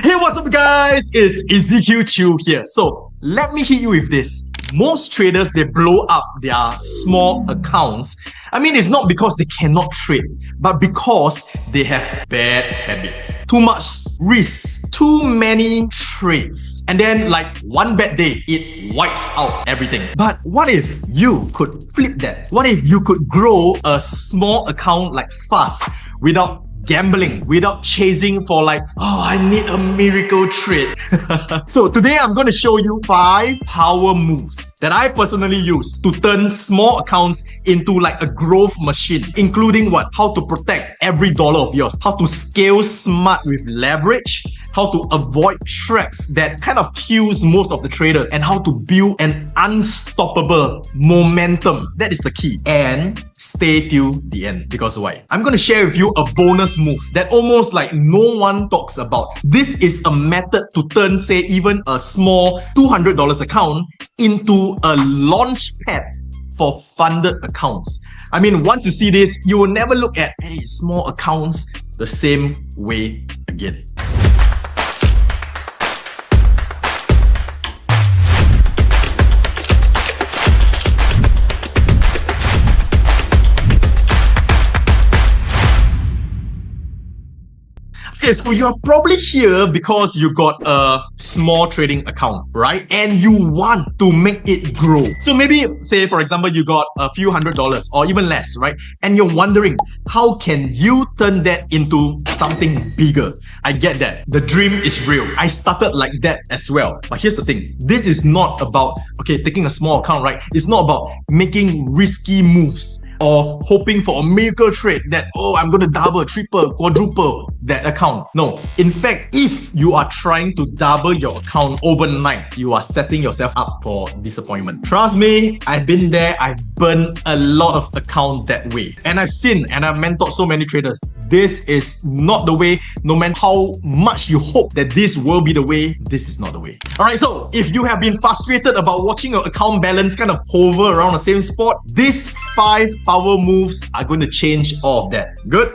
Hey, what's up guys? It's Ezekiel here. So let me hit you with this. Most traders, they blow up their small accounts. I mean, it's not because they cannot trade, but because they have bad habits. Too much risk, too many trades. And then like one bad day, it wipes out everything. But what if you could flip that? What if you could grow a small account like fast without gambling, without chasing for like, oh, I need a miracle trade. So today I'm going to show you 5 power moves that I personally use to turn small accounts into like a growth machine, including what? How to protect every dollar of yours, how to scale smart with leverage, how to avoid traps that kind of kills most of the traders, and how to build an unstoppable momentum. That is the key. And stay till the end, because why? I'm going to share with you a bonus move that almost like no one talks about. This is a method to turn, say, even a small $200 account into a launch pad for funded accounts. I mean, once you see this, you will never look at small accounts the same way again. Okay, so you're probably here because you got a small trading account, right? And you want to make it grow. So maybe, say, for example, you got a few $100s or even less, right? And you're wondering, how can you turn that into something bigger? I get that. The dream is real. I started like that as well. But here's the thing. This is not about, taking a small account, right? It's not about making risky moves or hoping for a miracle trade that, I'm going to double, triple, quadruple that account. No. In fact, if you are trying to double your account overnight, you are setting yourself up for disappointment. Trust me, I've been there. I've burned a lot of accounts that way. And I've seen and I've mentored so many traders. This is not the way. No matter how much you hope that this will be the way, this is not the way. Alright, so if you have been frustrated about watching your account balance kind of hover around the same spot, these 5 power moves are going to change all of that. Good?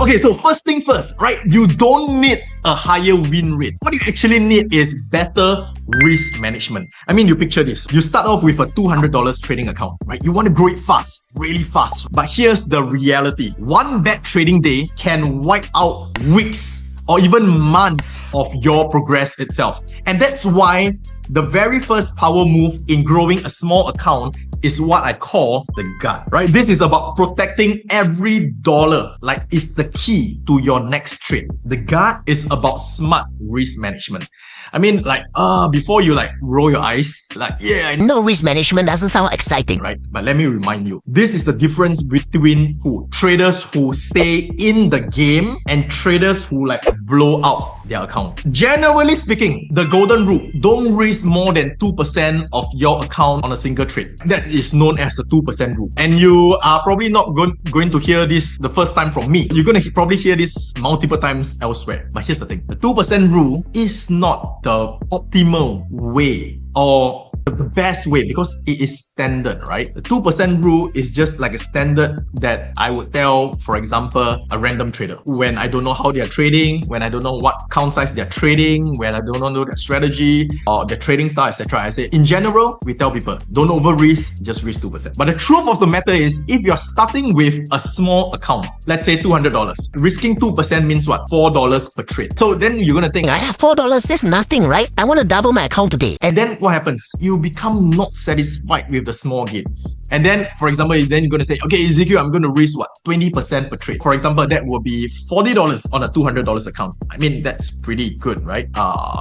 Okay, so first thing first, right? You don't need a higher win rate. What you actually need is better risk management. I mean, you picture this. You start off with a $200 trading account, right? You want to grow it fast, really fast. But here's the reality. One bad trading day can wipe out weeks or even months of your progress itself. And that's why the very first power move in growing a small account is what I call the gut, right? This is about protecting every dollar, like it's the key to your next trade. The gut is about smart risk management. I mean, like, before you like roll your eyes, like, no, risk management doesn't sound exciting, right? But let me remind you, this is the difference between traders who stay in the game and traders who like blow out their account. Generally speaking, the golden rule, don't risk more than 2% of your account on a single trade. That is known as the 2% rule. And you are probably not going to hear this the first time from me. You're going to probably hear this multiple times elsewhere. But here's the thing. The 2% rule is not the optimal way or the best way because it is standard, right? The 2% rule is just like a standard that I would tell, for example, a random trader. When I don't know how they are trading, when I don't know what account size they are trading, when I don't know their strategy or their trading style, etc. I say, in general, we tell people, don't over risk, just risk 2%. But the truth of the matter is, if you're starting with a small account, let's say $200, risking 2% means what? $4 per trade. So then you're going to think, I have $4, that's nothing, right? I want to double my account today. And then what happens? You become not satisfied with the small gains. And then, for example, then you're going to say, okay, Ezekiel, I'm going to risk what? 20% per trade. For example, that will be $40 on a $200 account. I mean, that's pretty good, right?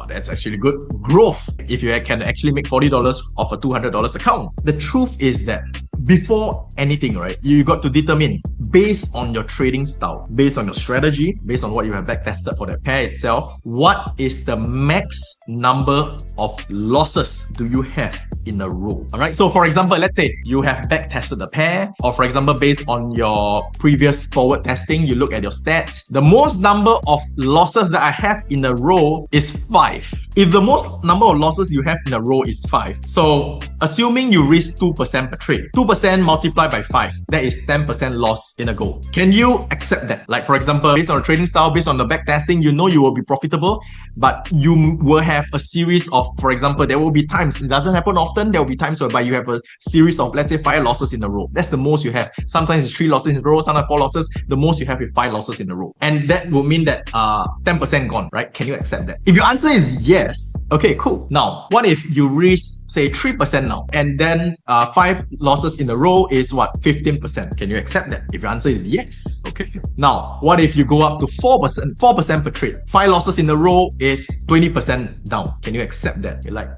That's actually good growth if you can actually make $40 off a $200 account. The truth is that before anything, right, you got to determine, based on your trading style, based on your strategy, based on what you have backtested for that pair itself, what is the max number of losses do you have in a row? All right. So for example, let's say you have backtested the pair, or for example, based on your previous forward testing, you look at your stats. The most number of losses that I have in a row is 5. If the most number of losses you have in a row is 5, so assuming you risk 2% per trade, 2% multiplied by 5, that is 10% loss in a go. Can you accept that? Like for example, based on the trading style, based on the back testing, you know you will be profitable, but you will have a series of, for example, there will be times, it doesn't happen often, there will be times whereby you have a series of, let's say, 5 losses in a row. That's the most you have. Sometimes it's 3 losses in a row, sometimes 4 losses. The most you have is 5 losses in a row. And that will mean that 10% gone, right? Can you accept that? If your answer is yes, okay, cool. Now, what if you risk, say, 3% now, and then 5 losses in a row is what? 15%. Can you accept that? If your answer is yes, okay. Now, what if you go up to 4% per trade? 5 losses in a row is 20% down. Can you accept that? You're like,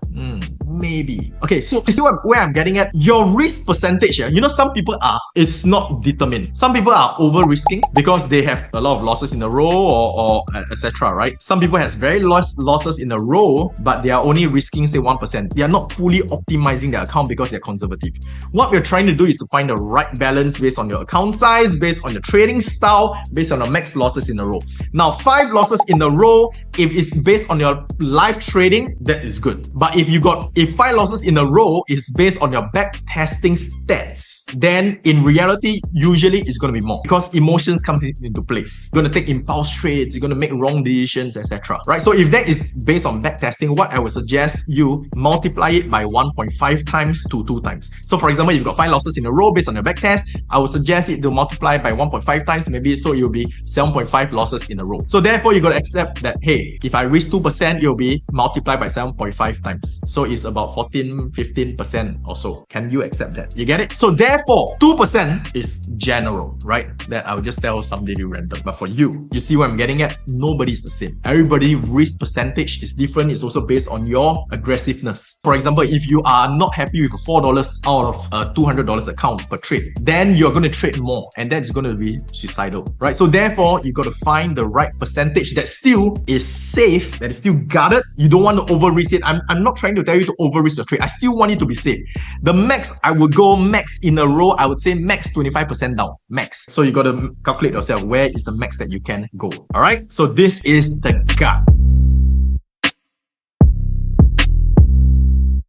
maybe. Okay, so you see where I'm getting at? Your risk percentage, you know, some people it's not determined. Some people are over risking because they have a lot of losses in a row or etc. right? Some people has very losses in a row, but they are only risking, say, 1%. They are not fully optimizing their account because they're conservative. What we're trying to do is to find the right balance based on your account size, based on your trading style, based on the max losses in a row. Now, 5 losses in a row, if it's based on your live trading, that is good. But if 5 losses in a row is based on your back testing stats, then in reality, usually it's going to be more because emotions comes into place. You're going to take impulse trades, you're going to make wrong decisions, etc. Right? So if that is based on back testing, what I would suggest you multiply it by 1.5 times to 2 times. So for example, you've got 5 losses in a row based on your back test, I would suggest it to multiply by 1.5 times, maybe, so it will be 7.5 losses in a row. So therefore, you got to accept that, hey, if I risk 2%, it will be multiplied by 7.5 times. So it's about 15% or so. Can you accept that? You get it? So therefore, 2% is general, right? That I would just tell somebody random. But for you see what I'm getting at? Nobody's the same. Everybody risk percentage is different. It's also based on your aggressiveness. For example, if you are not happy with $4 out of a $200 account per trade, then you're going to trade more, and that's going to be suicidal, right? So therefore, you got to find the right percentage that still is safe, that is still guarded. You don't want to over risk it. I'm not trying to tell you to over risk your trade. I still want it to be safe. The max, I would go max in a row, I would say max 25% down, max. So you got to calculate yourself, where is the max that you can go? All right. So this is the gut.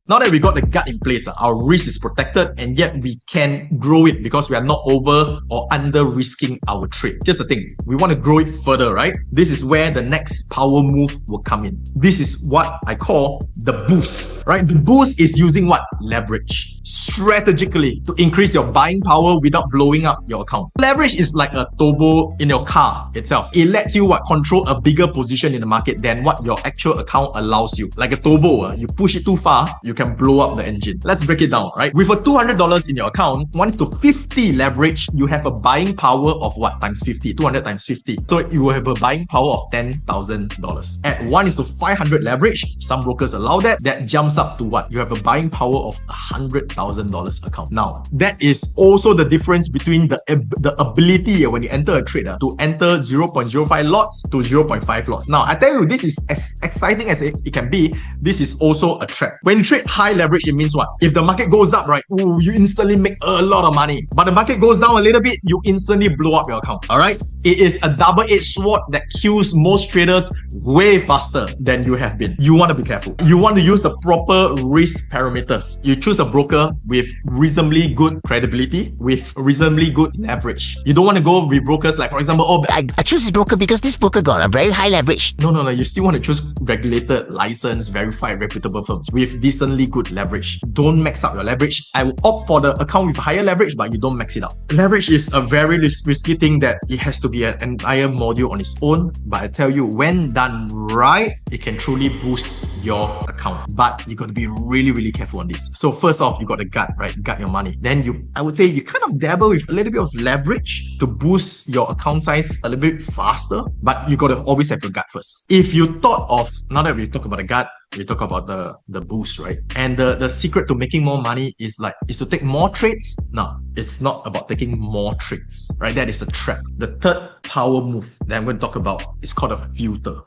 Now that we got the gut in place, our risk is protected, and yet we can grow it because we are not over or under risking our trade. Here's the thing, we want to grow it further, right? This is where the next power move will come in. This is what I call the boost, right? The boost is using what? Leverage. Strategically to increase your buying power without blowing up your account. Leverage is like a turbo in your car itself. It lets you control a bigger position in the market than what your actual account allows you. Like a turbo, you push it too far, you can blow up the engine. Let's break it down, right? With a $200 in your account, 1:50 leverage, you have a buying power of what? Times 50. 200 times 50. So you will have a buying power of $10,000. At 1:500 leverage, some brokers allow that. That jumps up to what? You have a buying power of $100,000 account. Now, that is also the difference between the ability when you enter a trade to enter 0.05 lots to 0.5 lots. Now, I tell you, this is as exciting as it can be. This is also a trap. When you trade high leverage, it means what? If the market goes up, right, you instantly make a lot of money. But the market goes down a little bit, you instantly blow up your account. All right? It is a double-edged sword that kills most traders way faster than you have been. You want to be careful. You want to use the proper risk parameters. You choose a broker with reasonably good credibility, with reasonably good leverage. You don't want to go with brokers like, for example, I choose this broker because this broker got a very high leverage. No. You still want to choose regulated, licensed, verified, reputable firms with decently good leverage. Don't max up your leverage. I will opt for the account with higher leverage, but you don't max it up. Leverage is a very risky thing that it has to be an entire module on its own. But I tell you, when done right, it can truly boost your account. But you got to be really careful on this. So first off, you got the gut, right? Gut your money. Then I would say you kind of dabble with a little bit of leverage to boost your account size a little bit faster. But you got to always have your gut first. If you thought of, now that we talk about the gut, we talk about the boost, right? And the secret to making more money is to take more trades. No, it's not about taking more trades, right? That is a trap. The third power move that I'm going to talk about is called a filter.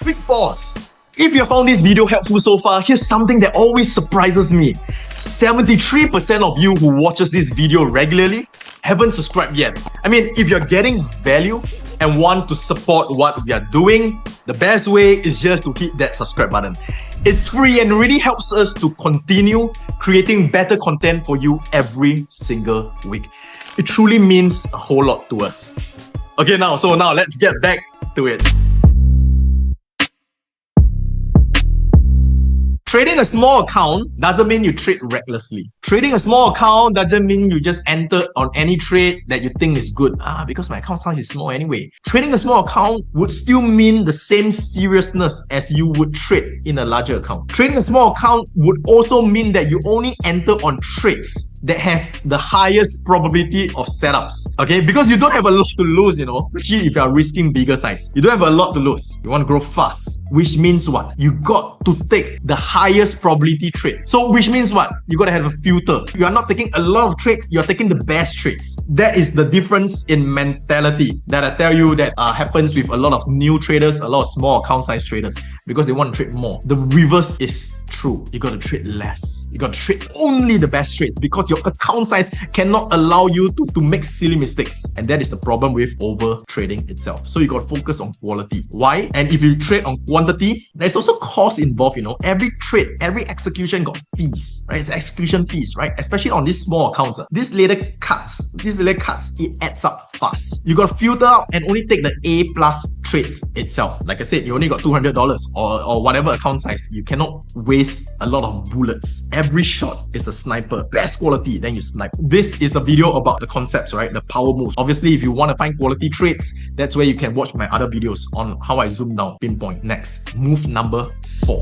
Quick pause. If you found this video helpful so far, here's something that always surprises me. 73% of you who watches this video regularly haven't subscribed yet. I mean, if you're getting value, and want to support what we are doing, the best way is just to hit that subscribe button. It's free and really helps us to continue creating better content for you every single week. It truly means a whole lot to us. Okay, now let's get back to it. Trading a small account doesn't mean you trade recklessly. Trading a small account doesn't mean you just enter on any trade that you think is good. Because my account size is small anyway. Trading a small account would still mean the same seriousness as you would trade in a larger account. Trading a small account would also mean that you only enter on trades that has the highest probability of setups. Okay, because you don't have a lot to lose, especially if you are risking bigger size. You don't have a lot to lose. You want to grow fast, which means what? You got to take the highest probability trade. So which means what? You got to have a filter. You are not taking a lot of trades, you're taking the best trades. That is the difference in mentality that I tell you that happens with a lot of new traders, a lot of small account size traders, because they want to trade more. The reverse is true. You got to trade less. You got to trade only the best trades because your account size cannot allow you to make silly mistakes. And that is the problem with over trading itself. So you got to focus on quality. Why? And if you trade on quantity, there's also cost involved. Every trade, every execution got fees, right? It's execution fees, right? Especially on these small accounts. These little cuts, it adds up fast. You got to filter out and only take the A plus trades itself. Like I said, you only got $200 or whatever account size. You cannot waste a lot of bullets. Every shot is a sniper. Best quality, then you snipe. This is the video about the concepts, right? The power moves. Obviously, if you want to find quality trades, that's where you can watch my other videos on how I zoom down, pinpoint. Next, move number 4.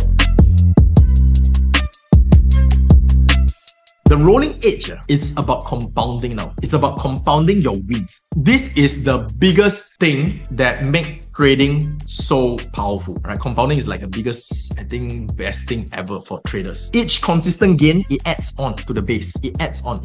The rolling edge, it's about compounding now. It's about compounding your wins. This is the biggest thing that makes trading so powerful, right? Compounding is like the biggest, best thing ever for traders. Each consistent gain, it adds on to the base. It adds on.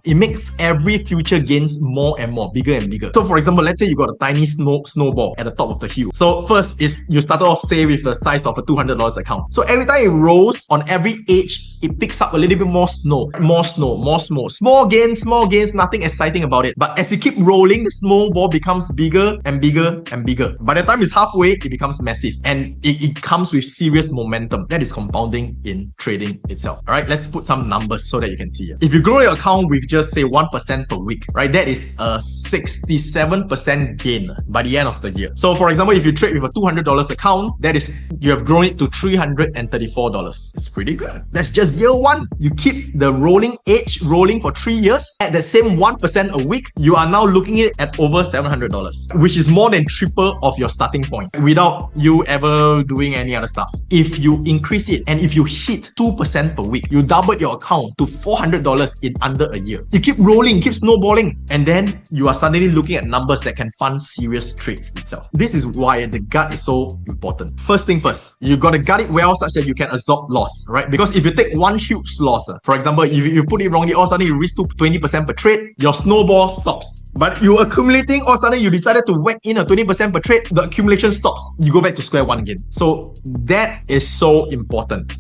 It makes every future gains more and more, bigger and bigger. So for example, let's say you got a tiny snowball at the top of the hill. So first is you started off, say, with the size of a $200 account. So every time it rolls, on every edge, it picks up a little bit more snow. More small gains, nothing exciting about it. But as you keep rolling, the snowball becomes bigger and bigger and bigger. By the time it's halfway, it becomes massive, and it comes with serious momentum. That is compounding in trading itself. All right, let's put some numbers so that you can see it. If you grow your account with just say 1% per week, right, that is a 67% gain by the end of the year. So for example, if you trade with a $200 account, that is, you have grown it to $334. It's pretty good. That's just year 1. You keep the rolling edge rolling for 3 years at the same 1% a week, you are now looking at over $700, which is more than triple of your starting point without you ever doing any other stuff. If you increase it and if you hit 2% per week, you doubled your account to $400 in under a year. You keep rolling, keep snowballing, and then you are suddenly looking at numbers that can fund serious trades itself. This is why the gut is so important. First thing first, you got to gut it well such that you can absorb loss, right? Because if you take one huge loss, for example, if you put it wrongly, all of a sudden you risk 20% per trade, your snowball stops. But you accumulating, all of a sudden you decided to whack in a 20% per trade, the accumulation stops. You go back to square one again. So that is so important.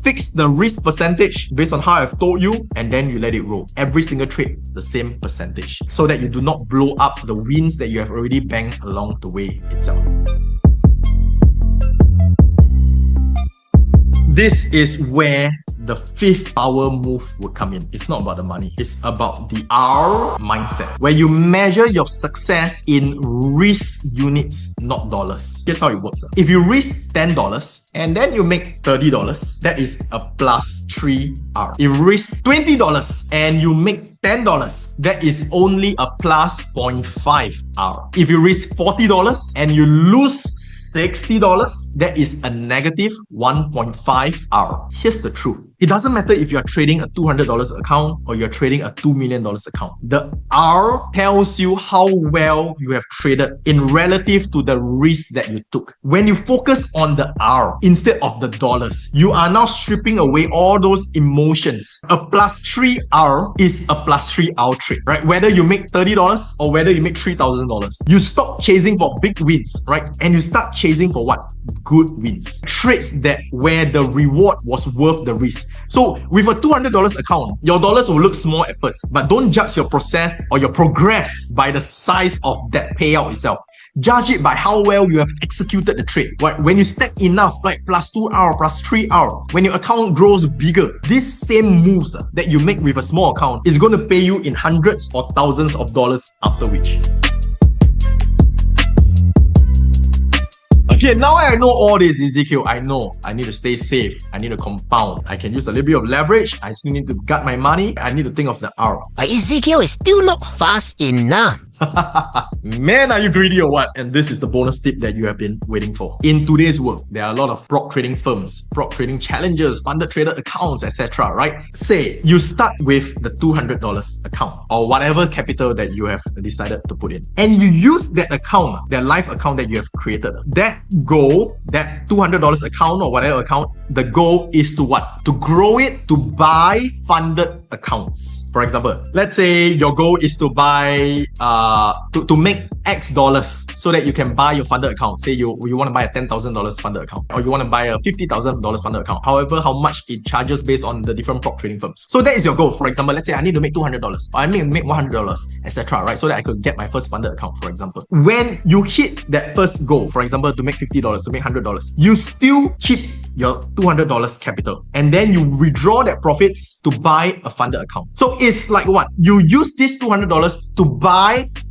Fix the risk percentage based on how I've told you, and then you let it roll. Every single trade, the same percentage, so that you do not blow up the wins that you have already banked along the way itself. This is where the 5th power move will come in. It's not about the money. It's about the R mindset, where you measure your success in risk units, not dollars. Here's how it works. If you risk $10 and then you make $30, that is a plus 3R. If you risk $20 and you make $10, that is only a plus 0.5R. If you risk $40 and you lose $60, that is a negative 1.5R. Here's the truth. It doesn't matter if you're trading a $200 account or you're trading a $2 million account. The R tells you how well you have traded in relative to the risk that you took. When you focus on the R instead of the dollars, you are now stripping away all those emotions. A plus 3R is a plus 3R trade, right? Whether you make $30 or whether you make $3,000. You stop chasing for big wins, right? And you start chasing for what? Good wins. Trades that where the reward was worth the risk. So with a $200 account, your dollars will look small at first, but don't judge your process or your progress by the size of that payout itself. Judge it by how well you have executed the trade. Right? When you stack enough, like plus 2R, plus 3R, when your account grows bigger, these same moves that you make with a small account is going to pay you in hundreds or thousands of dollars after which. Okay, now I know all this, Ezekiel. I know I need to stay safe. I need to compound. I can use a little bit of leverage. I still need to gut my money. I need to think of the R. But Ezekiel is still not fast enough. Man, are you greedy or what? And this is the bonus tip that you have been waiting for. In today's world, there are a lot of prop trading firms, prop trading challenges, funded trader accounts, etc. Right? Say you start with the $200 account or whatever capital that you have decided to put in, and you use that account, that live account that you have created. That goal, that $200 account or whatever account, the goal is to what? To grow it to buy funded accounts. For example, let's say your goal is to buy to make X dollars so that you can buy your funded account. Say you want to buy a $10,000 funded account, or you want to buy a $50,000 funded account, however how much it charges based on the different prop trading firms. So that is your goal. For example, let's say I need to make $200 or I need to make $100, etc. Right? So that I could get my first funded account, for example. When you hit that first goal, for example, to make $50, to make $100, you still keep your $200 capital, and then you withdraw that profits to buy a funded account. So it's like what? You use this $200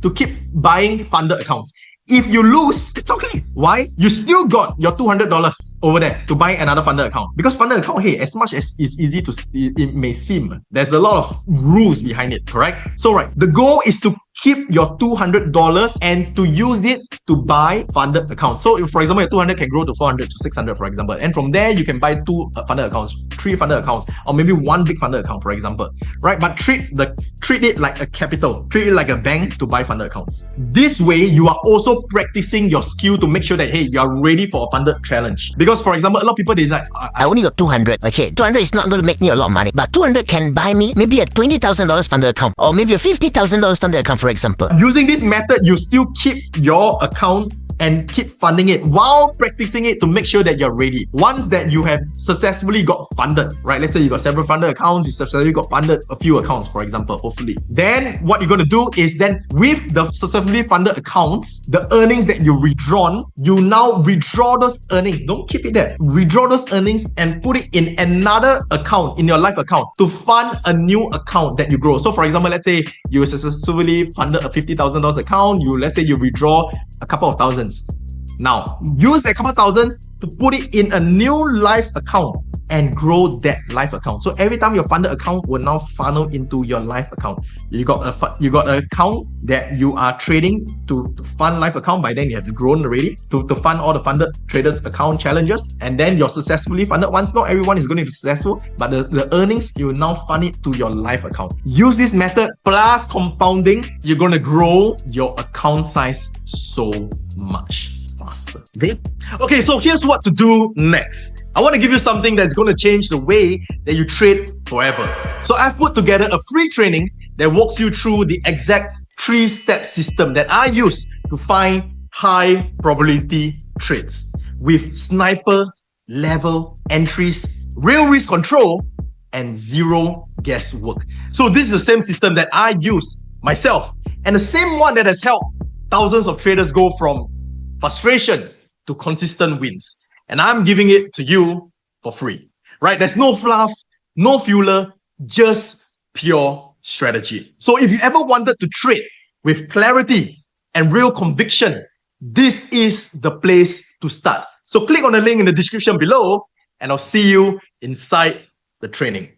to keep buying funded accounts. If you lose, it's okay. Why? You still got your $200 over there to buy another funded account. Because funded account, hey, as much as it's easy to it may seem, there's a lot of rules behind it, correct? So right, the goal is to keep your $200 and to use it to buy funded accounts. So if, for example, your 200 can grow to 400 to 600, for example, and from there you can buy 2 funded accounts, 3 funded accounts, or maybe 1 big funded account, for example, right? But treat it like a capital, treat it like a bank to buy funded accounts. This way, you are also practicing your skill to make sure that, hey, you are ready for a funded challenge. Because, for example, a lot of people, they like, I only got 200. Okay, 200 is not going to make me a lot of money, but 200 can buy me maybe a $20,000 funded account, or maybe a $50,000 funded account, for example. Using this method, you still keep your account and keep funding it while practicing it to make sure that you're ready. Once that you have successfully got funded, right? Let's say you got several funded accounts, you successfully got funded a few accounts, for example, hopefully. Then what you're going to do is then with the successfully funded accounts, the earnings that you withdrawn, you now withdraw those earnings. Don't keep it there. Withdraw those earnings and put it in another account, in your live account, to fund a new account that you grow. So for example, let's say you successfully funded a $50,000 account, let's say you withdraw a couple of thousands. Now, use that couple of thousands to put it in a new live account and grow that live account. So every time your funded account will now funnel into your live account. You got an account that you are trading to fund live account. By then you have to grown already to fund all the funded traders account challenges, and then your successfully funded ones. Not everyone is going to be successful, but the earnings, you will now fund it to your live account. Use this method plus compounding, you're going to grow your account size so much faster. Okay, so here's what to do next. I want to give you something that's going to change the way that you trade forever. So I've put together a free training that walks you through the exact 3-step system that I use to find high probability trades with sniper level entries, real risk control, and zero guesswork. So this is the same system that I use myself, and the same one that has helped thousands of traders go from frustration to consistent wins. And I'm giving it to you for free, right? There's no fluff, no fueler, just pure strategy. So if you ever wanted to trade with clarity and real conviction, this is the place to start. So click on the link in the description below, and I'll see you inside the training.